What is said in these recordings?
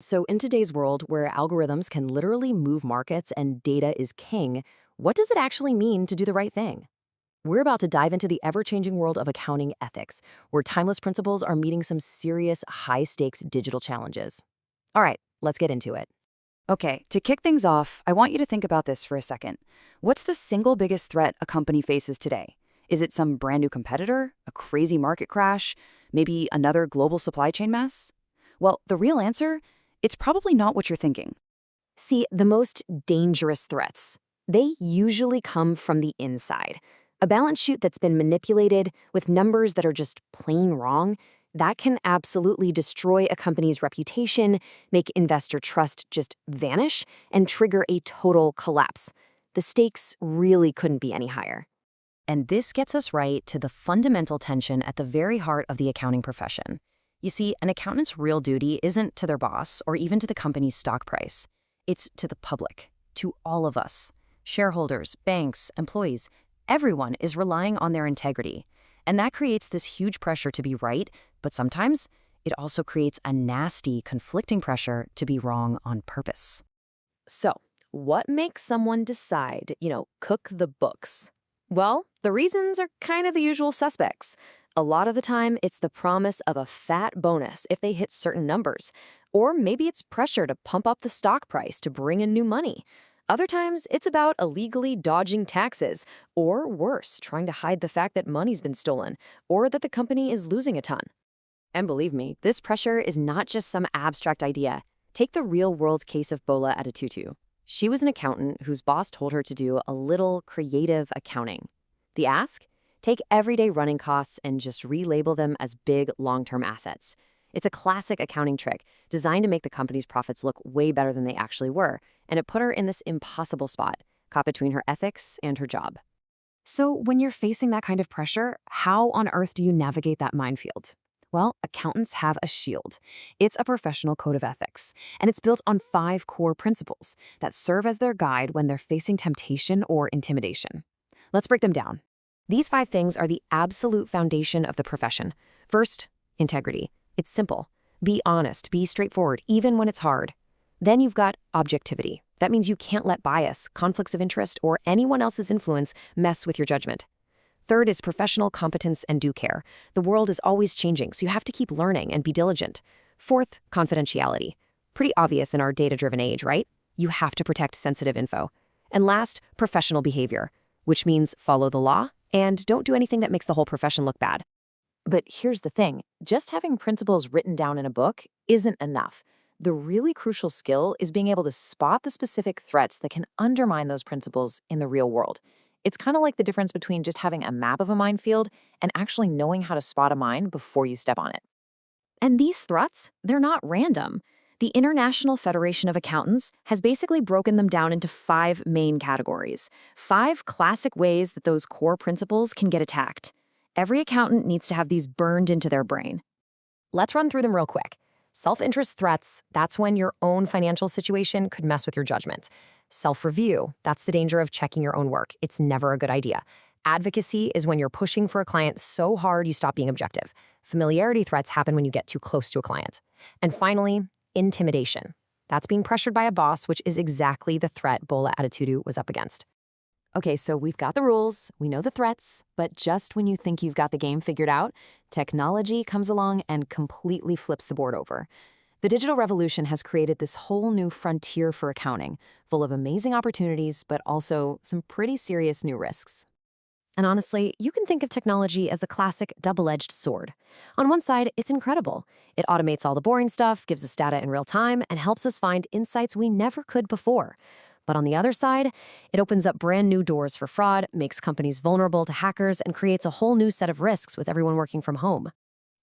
So, in today's world where algorithms can literally move markets and data is king, what does it actually mean to do the right thing? We're about to dive into the ever changing world of accounting ethics, where timeless principles are meeting some serious, high stakes digital challenges. All right, let's get into it. Okay, to kick things off, I want you to think about this for a second. What's the single biggest threat a company faces today? Is it some brand new competitor? A crazy market crash? Maybe another global supply chain mess? Well, the real answer? It's probably not what you're thinking. See, the most dangerous threats, they usually come from the inside. A balance sheet that's been manipulated with numbers that are just plain wrong, that can absolutely destroy a company's reputation, make investor trust just vanish, and trigger a total collapse. The stakes really couldn't be any higher. And this gets us right to the fundamental tension at the very heart of the accounting profession. You see, an accountant's real duty isn't to their boss or even to the company's stock price. It's to the public, to all of us. Shareholders, banks, employees, everyone is relying on their integrity. And that creates this huge pressure to be right, but sometimes it also creates a nasty, conflicting pressure to be wrong on purpose. So, what makes someone decide, cook the books? Well, the reasons are kind of the usual suspects. A lot of the time, it's the promise of a fat bonus if they hit certain numbers. Or maybe it's pressure to pump up the stock price to bring in new money. Other times, it's about illegally dodging taxes, or worse, trying to hide the fact that money's been stolen, or that the company is losing a ton. And believe me, this pressure is not just some abstract idea. Take the real-world case of Bola Adetutu. She was an accountant whose boss told her to do a little creative accounting. The ask? Take everyday running costs and just relabel them as big, long-term assets. It's a classic accounting trick designed to make the company's profits look way better than they actually were, and it put her in this impossible spot, caught between her ethics and her job. So when you're facing that kind of pressure, how on earth do you navigate that minefield? Well, accountants have a shield. It's a professional code of ethics, and it's built on 5 core principles that serve as their guide when they're facing temptation or intimidation. Let's break them down. These 5 things are the absolute foundation of the profession. First, integrity. It's simple. Be honest, be straightforward, even when it's hard. Then you've got objectivity. That means you can't let bias, conflicts of interest, or anyone else's influence mess with your judgment. Third is professional competence and due care. The world is always changing, so you have to keep learning and be diligent. Fourth, confidentiality. Pretty obvious in our data-driven age, right? You have to protect sensitive info. And last, professional behavior, which means follow the law and don't do anything that makes the whole profession look bad. But here's the thing, just having principles written down in a book isn't enough. The really crucial skill is being able to spot the specific threats that can undermine those principles in the real world. It's kind of like the difference between just having a map of a minefield and actually knowing how to spot a mine before you step on it. And these threats, they're not random. The International Federation of Accountants has basically broken them down into 5 main categories, 5 classic ways that those core principles can get attacked. Every accountant needs to have these burned into their brain. Let's run through them real quick. Self-interest threats, that's when your own financial situation could mess with your judgment. Self-review, that's the danger of checking your own work. It's never a good idea. Advocacy is when you're pushing for a client so hard you stop being objective. Familiarity threats happen when you get too close to a client. And finally, intimidation. That's being pressured by a boss, which is exactly the threat Bola Adetutu was up against. Okay, so we've got the rules, we know the threats, but just when you think you've got the game figured out, technology comes along and completely flips the board over. The digital revolution has created this whole new frontier for accounting, full of amazing opportunities, but also some pretty serious new risks. And honestly, you can think of technology as the classic double-edged sword. On one side, it's incredible. It automates all the boring stuff, gives us data in real time, and helps us find insights we never could before. But on the other side, it opens up brand new doors for fraud, makes companies vulnerable to hackers, and creates a whole new set of risks with everyone working from home.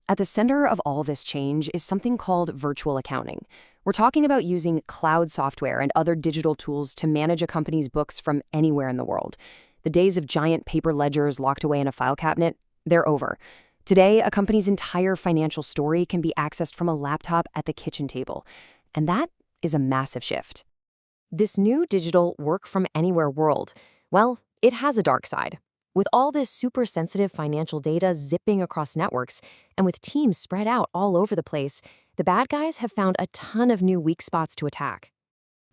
At the center of all this change is something called virtual accounting. We're talking about using cloud software and other digital tools to manage a company's books from anywhere in the world. The days of giant paper ledgers locked away in a file cabinet, they're over. Today, a company's entire financial story can be accessed from a laptop at the kitchen table. And that is a massive shift. This new digital work-from-anywhere world, well, it has a dark side. With all this super sensitive financial data zipping across networks and with teams spread out all over the place, the bad guys have found a ton of new weak spots to attack.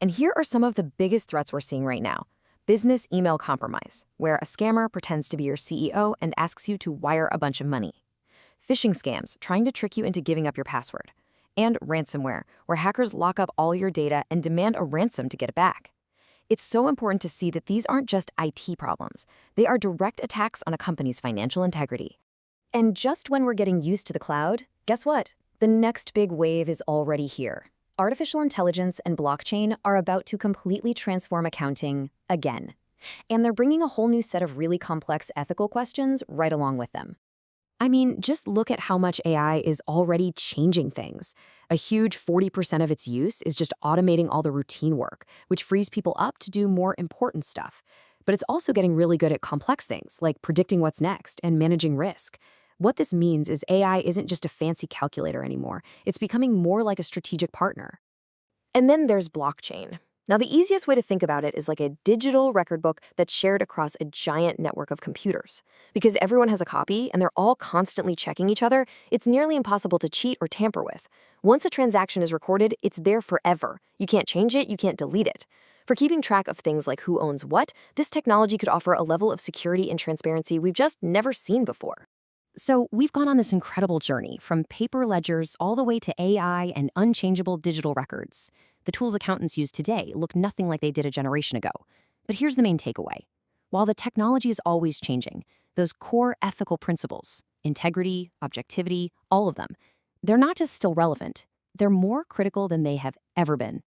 And here are some of the biggest threats we're seeing right now. Business email compromise, where a scammer pretends to be your CEO and asks you to wire a bunch of money. Phishing scams, trying to trick you into giving up your password. And ransomware, where hackers lock up all your data and demand a ransom to get it back. It's so important to see that these aren't just IT problems. They are direct attacks on a company's financial integrity. And just when we're getting used to the cloud, guess what? The next big wave is already here. Artificial intelligence and blockchain are about to completely transform accounting again. And they're bringing a whole new set of really complex ethical questions right along with them. I mean, just look at how much AI is already changing things. A huge 40% of its use is just automating all the routine work, which frees people up to do more important stuff. But it's also getting really good at complex things, like predicting what's next and managing risk. What this means is AI isn't just a fancy calculator anymore. It's becoming more like a strategic partner. And then there's blockchain. Now, the easiest way to think about it is like a digital record book that's shared across a giant network of computers. Because everyone has a copy and they're all constantly checking each other, it's nearly impossible to cheat or tamper with. Once a transaction is recorded, it's there forever. You can't change it, you can't delete it. For keeping track of things like who owns what, this technology could offer a level of security and transparency we've just never seen before. So we've gone on this incredible journey from paper ledgers all the way to AI and unchangeable digital records. The tools accountants use today look nothing like they did a generation ago. But here's the main takeaway. While the technology is always changing, those core ethical principles, integrity, objectivity, all of them, they're not just still relevant, they're more critical than they have ever been.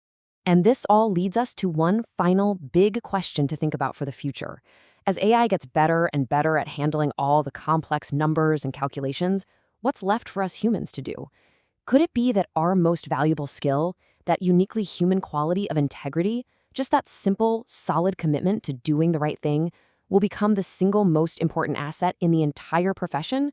And this all leads us to one final big question to think about for the future. As AI gets better and better at handling all the complex numbers and calculations, what's left for us humans to do? Could it be that our most valuable skill, that uniquely human quality of integrity, just that simple, solid commitment to doing the right thing, will become the single most important asset in the entire profession?